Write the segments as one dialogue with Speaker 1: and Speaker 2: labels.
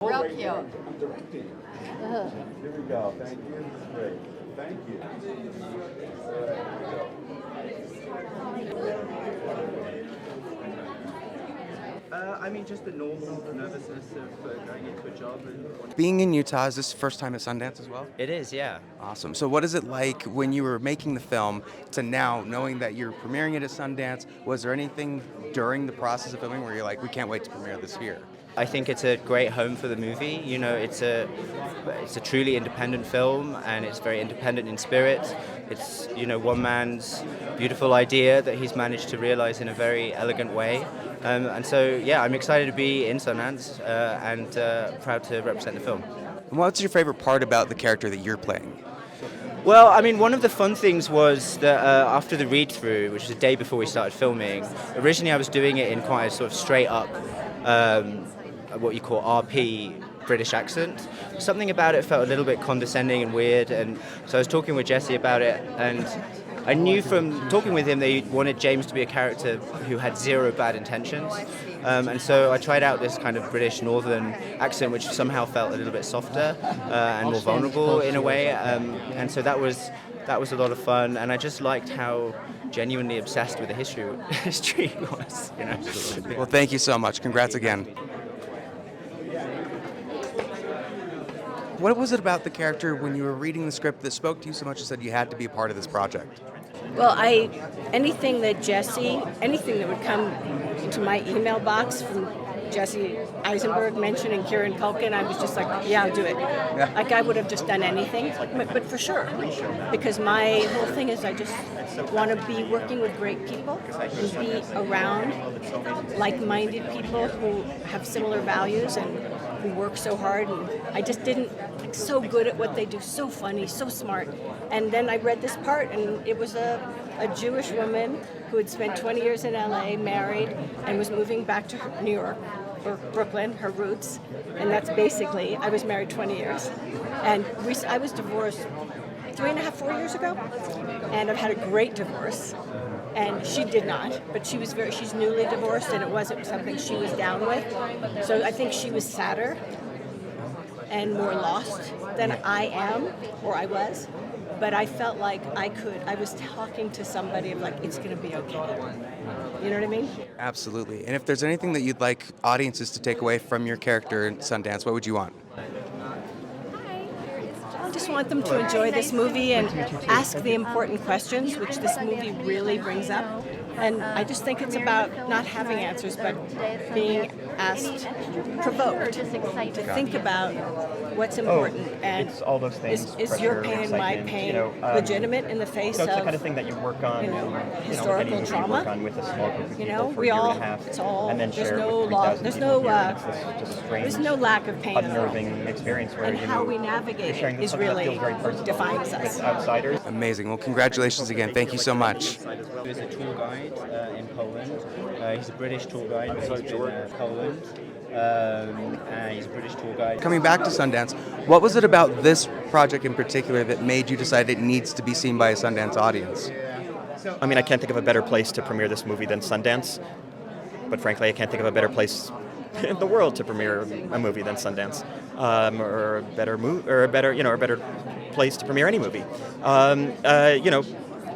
Speaker 1: Real cute.
Speaker 2: I'm directing. Here we go. Thank you. This is great. Thank you.
Speaker 3: I mean, just the normal nervousness of going into a job.
Speaker 4: Being in Utah, is this the first time at Sundance as well?
Speaker 3: It is, yeah.
Speaker 4: Awesome. So what is it like when you were making the film to now knowing that you're premiering it at Sundance? Was there anything during the process of filming where you're like, we can't wait to premiere this here?
Speaker 3: I think it's a great home for the movie. You know, it's a truly independent film, and it's very independent in spirit. It's, you know, one man's beautiful idea that he's managed to realize in a very elegant way. And so, yeah, I'm excited to be in Sundance and proud to represent the film.
Speaker 4: And what's your favorite part about the character that you're playing?
Speaker 3: Well, I mean, one of the fun things was that after the read-through, which was the day before we started filming, originally I was doing it in quite a sort of straight-up, what you call RP British accent. Something about it felt a little bit condescending and weird, and so I was talking with Jesse about it, and I knew from talking with him they wanted James to be a character who had zero bad intentions. And so I tried out this kind of British northern accent, which somehow felt a little bit softer and more vulnerable in a way. And so that was a lot of fun, and I just liked how genuinely obsessed with the history he was. You know.
Speaker 4: Well, thank you so much. Congrats again. What was it about the character when you were reading the script that spoke to you so much and said you had to be a part of this project?
Speaker 5: Well, anything that would come into my email box from Jesse Eisenberg mentioning Kieran Culkin, I was just like, yeah, I'll do it. Yeah. Like I would have just done anything, but for sure. Because my whole thing is I just want to be working with great people and be around like-minded people who have similar values and who work so hard. And I just didn't, so good at what they do, so funny, so smart. And then I read this part, and it was a Jewish woman who had spent 20 years in LA, married, and was moving back to New York, or Brooklyn, her roots. And that's basically, I was married 20 years. And I was divorced 3.5, 4 years ago, and I've had a great divorce. And she did not, but she's newly divorced, and it wasn't something she was down with. So I think she was sadder and more lost than I am, or I was. But I felt like I was talking to somebody of like, it's going to be okay. You know what I mean?
Speaker 4: Absolutely. And if there's anything that you'd like audiences to take away from your character in Sundance, what would you want?
Speaker 5: I just want them to enjoy this movie and ask the important questions, which this movie really brings up. And I just think it's about not having answers, but being asked, provoked, to think about what's important. And
Speaker 6: it's all those things.
Speaker 5: Is your pain, my pain, legitimate in the face of
Speaker 6: the kind of thing that you work on,
Speaker 5: historical trauma?
Speaker 6: Work on with a small group of people for
Speaker 5: we
Speaker 6: a year
Speaker 5: all,
Speaker 6: and a half,
Speaker 5: it's all,
Speaker 6: and then
Speaker 5: there's
Speaker 6: share
Speaker 5: no
Speaker 6: with
Speaker 5: law,
Speaker 6: 3,000
Speaker 5: there's
Speaker 6: people
Speaker 5: no,
Speaker 6: here. It's this just strange,
Speaker 5: there's no lack of pain.
Speaker 6: unnerving experience where
Speaker 5: And how we navigate it is really defines us.
Speaker 6: Outsiders.
Speaker 4: Amazing. Well, congratulations again. Thank you so much.
Speaker 3: He's a tour guide in Poland. He's a British tour guide, but he's been Poland. And he's a British tour guide.
Speaker 4: Coming back to Sundance, what was it about this project in particular that made you decide it needs to be seen by a Sundance audience?
Speaker 6: I mean, I can't think of a better place to premiere this movie than Sundance, but frankly, I can't think of a better place in the world to premiere a movie than Sundance, or a better place to premiere any movie.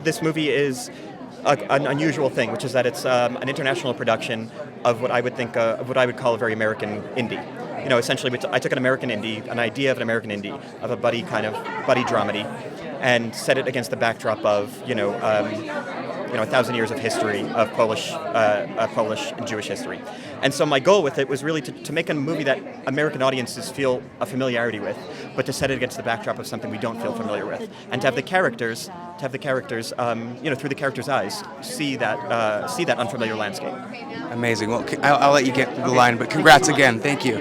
Speaker 6: This movie is an unusual thing, which is that it's an international production of what I would call a very American indie. Essentially, I took an American indie, an idea of an American indie, of a buddy dramedy, and set it against the backdrop of 1,000 years of history of Polish and Jewish history. And so my goal with it was really to make a movie that American audiences feel a familiarity with, but to set it against the backdrop of something we don't feel familiar with, and to have the characters, through the characters' eyes, see that unfamiliar landscape.
Speaker 4: Amazing. Well, I'll let you get to the line, but congrats again. Thank you.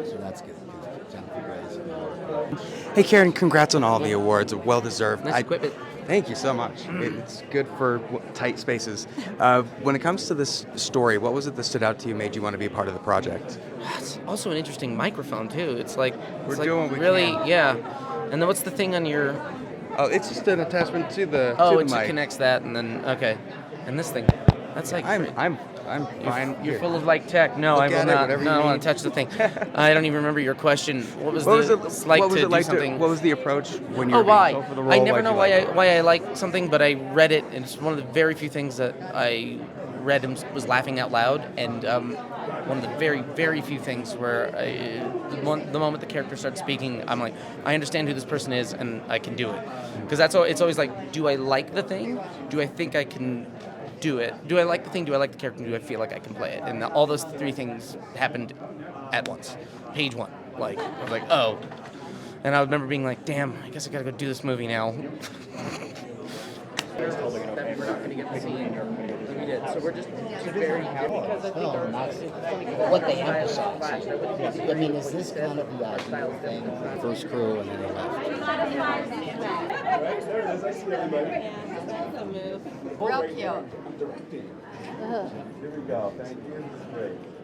Speaker 1: So that's good.
Speaker 4: Hey, Kieran, congrats on all the awards. Well deserved.
Speaker 1: Nice equipment.
Speaker 4: Thank you so much. It's good for tight spaces. When it comes to this story, what was it that stood out to you, made you want to be a part of the project?
Speaker 1: It's also an interesting microphone too. It's like
Speaker 4: We're doing what we
Speaker 1: really,
Speaker 4: can.
Speaker 1: yeah. And then what's the thing on your
Speaker 4: Oh, it's just an attachment to the
Speaker 1: Oh,
Speaker 4: to
Speaker 1: it
Speaker 4: the mic.
Speaker 1: connects that, and then okay, and this thing. That's like
Speaker 4: I'm fine.
Speaker 1: You're
Speaker 4: Here.
Speaker 1: full of like tech. No,
Speaker 4: Look
Speaker 1: I will
Speaker 4: at it,
Speaker 1: not.
Speaker 4: whatever
Speaker 1: No, I
Speaker 4: you
Speaker 1: don't want
Speaker 4: need.
Speaker 1: to touch the thing. I don't even remember your question. What was
Speaker 4: What was
Speaker 1: the
Speaker 4: it
Speaker 1: like
Speaker 4: what was
Speaker 1: to
Speaker 4: it like
Speaker 1: do something?
Speaker 4: what was the approach when you
Speaker 1: Oh,
Speaker 4: were
Speaker 1: why?
Speaker 4: being told for the role?
Speaker 1: I never
Speaker 4: Why'd
Speaker 1: know
Speaker 4: you
Speaker 1: why
Speaker 4: like it?
Speaker 1: why I like something, but I read it, and it's one of the very few things that I read and was laughing out loud, and one of the very, very few things where the moment the character starts speaking, I'm like, I understand who this person is, and I can do it. Because it's always like, do I like the thing? Do I think I can do it? Do I like the thing? Do I like the character? Do I feel like I can play it? And all those three things happened at once. Page one. Like, I was like, oh. And I remember being like, damn, I guess I gotta go do this movie now. We're not going to get the scene we did, so we're just very happy.
Speaker 7: Film, that's what they emphasize. I mean, is this kind of the ideal thing for the first crew and then they left?
Speaker 2: Real cute. Here we go. Thank you. This is great.